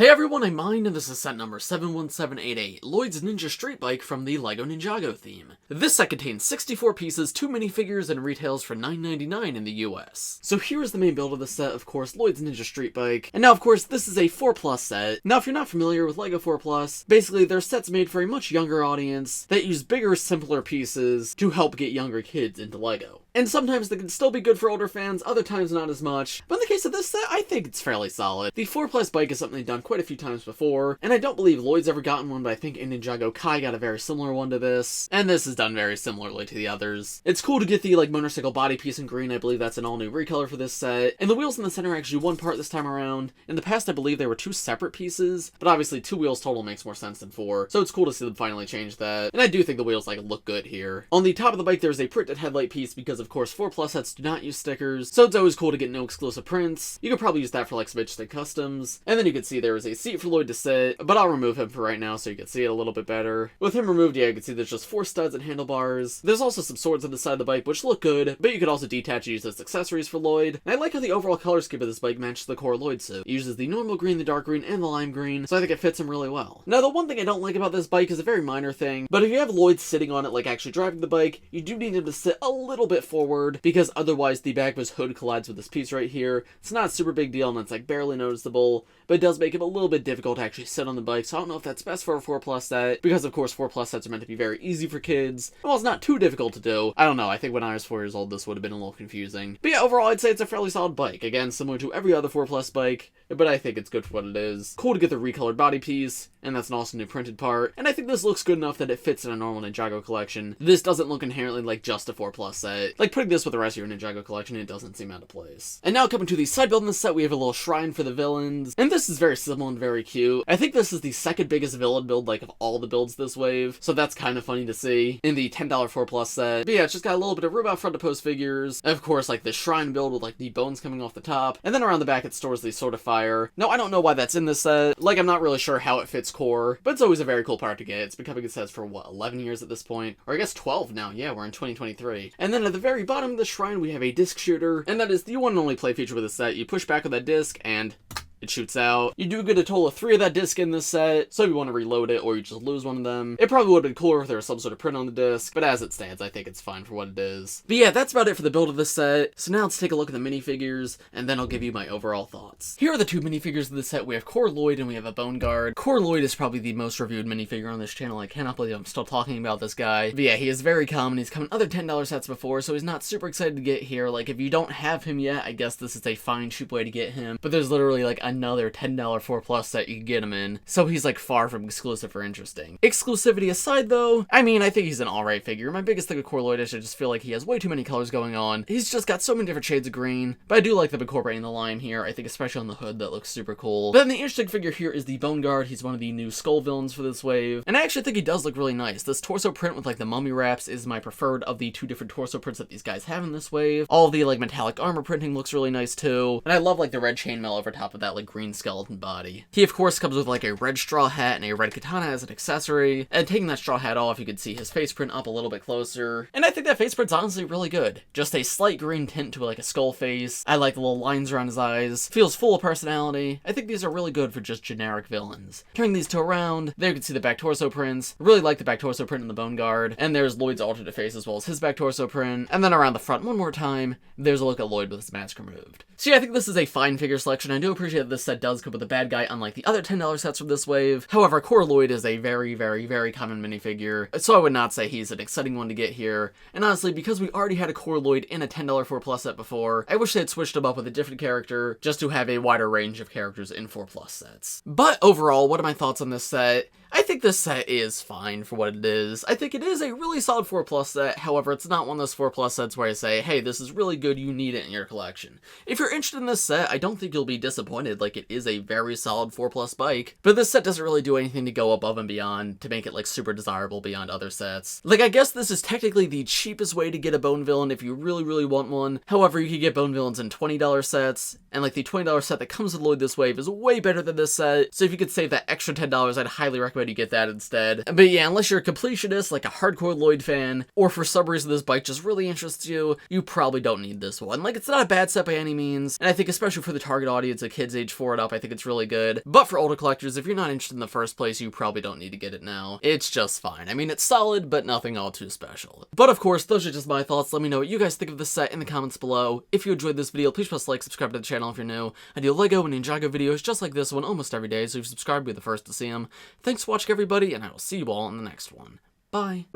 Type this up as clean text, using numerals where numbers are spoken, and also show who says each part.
Speaker 1: Hey everyone, I'm Mine, and this is set number 71788, Lloyd's Ninja Street Bike from the LEGO Ninjago theme. This set contains 64 pieces, 2 minifigures, and retails for $9.99 in the US. So here is the main build of the set, of course, Lloyd's Ninja Street Bike. And now, of course, this is a 4+ set. Now, if you're not familiar with LEGO 4+, basically they're sets made for a much younger audience that use bigger, simpler pieces to help get younger kids into LEGO. And sometimes they can still be good for older fans, other times not as much. But in the case of this set, I think it's fairly solid. The 4+ bike is something they've done quite a few times before, and I don't believe Lloyd's ever gotten one, but I think in Ninjago Kai got a very similar one to this, and this is done very similarly to the others. It's cool to get the motorcycle body piece in green. I believe that's an all-new recolor for this set, and the wheels in the center are actually one part this time around. In the past, I believe they were 2 separate pieces, but obviously 2 wheels total makes more sense than 4, so it's cool to see them finally change that, and I do think the wheels look good here. On the top of the bike, there's a printed headlight piece because, of course, 4+ sets do not use stickers, so it's always cool to get no exclusive prints. You could probably use that for some interesting customs. And then you can see there is a seat for Lloyd to sit, but I'll remove him for right now so you can see it a little bit better. With him removed, yeah, you can see there's just 4 studs and handlebars. There's also some swords on the side of the bike, which look good, but you could also detach and use as accessories for Lloyd. And I like how the overall color scheme of this bike matches the core Lloyd suit. It uses the normal green, the dark green, and the lime green, so I think it fits him really well. Now, the one thing I don't like about this bike is a very minor thing, but if you have Lloyd sitting on it, actually driving the bike, you do need him to sit a little bit forward, because otherwise the back of his hood collides with this piece right here. It's not a super big deal, and it's barely noticeable, but it does make it a little bit difficult to actually sit on the bike, so I don't know if that's best for a 4+ set, because of course 4+ sets are meant to be very easy for kids. Well, it's not too difficult to do. I don't know, I think when I was 4 years old this would have been a little confusing. But yeah, overall I'd say it's a fairly solid bike. Again, similar to every other 4+ bike, but I think it's good for what it is. Cool to get the recolored body piece, and that's an awesome new printed part, and I think this looks good enough that it fits in a normal Ninjago collection. This doesn't look inherently like just a 4+ set. Putting this with the rest of your Ninjago collection, it doesn't seem out of place. And now coming to the side build in this set, we have a little shrine for the villains, and this is very simple and very cute. I think this is the second biggest villain build of all the builds this wave, so that's kind of funny to see in the $10 4+ set. But yeah, it's just got a little bit of room out front to post figures, and of course the shrine build with the bones coming off the top, and then around the back it stores the sword of fire. Now I don't know why that's in this set, I'm not really sure how it fits core, but it's always a very cool part to get. It's been coming in sets for what, 11 years at this point, or I guess 12 now. Yeah, we're in 2023. And then at the very bottom of the shrine we have a disc shooter, and that is the one and only play feature with this set. You push back with that disc and it shoots out. You do get a total of 3 of that disc in this set, so if you want to reload it or you just lose one of them, it probably would have been cooler if there was some sort of print on the disc, but as it stands, I think it's fine for what it is. But yeah, that's about it for the build of this set. So now let's take a look at the minifigures, and then I'll give you my overall thoughts. Here are the 2 minifigures of the set. We have Core Lloyd and we have a Bone Guard. Core Lloyd is probably the most reviewed minifigure on this channel. I cannot believe I'm still talking about this guy. But yeah, he is very common. He's come in other $10 sets before, so he's not super excited to get here. If you don't have him yet, I guess this is a fine, cheap way to get him. But there's literally another $10 4+ set you can get him in, so he's far from exclusive or interesting. Exclusivity aside though, I think he's an alright figure. My biggest thing with Core Lloyd is I just feel like he has way too many colors going on. He's just got so many different shades of green, but I do like them incorporating the lime here. I think especially on the hood that looks super cool. But then the interesting figure here is the Bone Guard. He's one of the new skull villains for this wave, and I actually think he does look really nice. This torso print with the mummy wraps is my preferred of the 2 different torso prints that these guys have in this wave. All of the metallic armor printing looks really nice too, and I love the red chainmail over top of that green skeleton body. He of course comes with a red straw hat and a red katana as an accessory, and taking that straw hat off you can see his face print up a little bit closer, and I think that face print's honestly really good. Just a slight green tint to a skull face. I like the little lines around his eyes. Feels full of personality. I think these are really good for just generic villains. Turning these 2 around, there you can see the back torso prints. I really like the back torso print in the Bone Guard, and there's Lloyd's alternate face as well as his back torso print, and then around the front one more time, there's a look at Lloyd with his mask removed. So yeah, I think this is a fine figure selection. I do appreciate that this set does come with a bad guy, unlike the other $10 sets from this wave. However, Core Lloyd is a very, very, very common minifigure, so I would not say he's an exciting one to get here. And honestly, because we already had a Core Lloyd in a $10 4+ set before, I wish they had switched him up with a different character, just to have a wider range of characters in 4+ sets. But overall, what are my thoughts on this set? I think this set is fine for what it is. I think it is a really solid 4+ set, however, it's not one of those 4+ sets where I say, hey, this is really good, you need it in your collection. If you're interested in this set, I don't think you'll be disappointed. It is a very solid 4+ bike, but this set doesn't really do anything to go above and beyond to make it super desirable beyond other sets. I guess this is technically the cheapest way to get a bone villain if you really, really want one. However, you could get bone villains in $20 sets, and the $20 set that comes with Lloyd this wave is way better than this set, so if you could save that extra $10, I'd highly recommend recommend you get that instead. But yeah, unless you're a completionist, like a hardcore Lloyd fan, or for some reason this bike just really interests you, you probably don't need this one. Like, it's not a bad set by any means, and I think especially for the target audience of kids age 4 and up, I think it's really good. But for older collectors, if you're not interested in the first place, you probably don't need to get it now. It's just fine. I mean, it's solid, but nothing all too special. But of course, those are just my thoughts. Let me know what you guys think of this set in the comments below. If you enjoyed this video, please press like, subscribe to the channel if you're new. I do LEGO and Ninjago videos just like this one almost every day, so if you subscribe, be the first to see them. Thanks for watching, everybody, and I will see you all in the next one. Bye.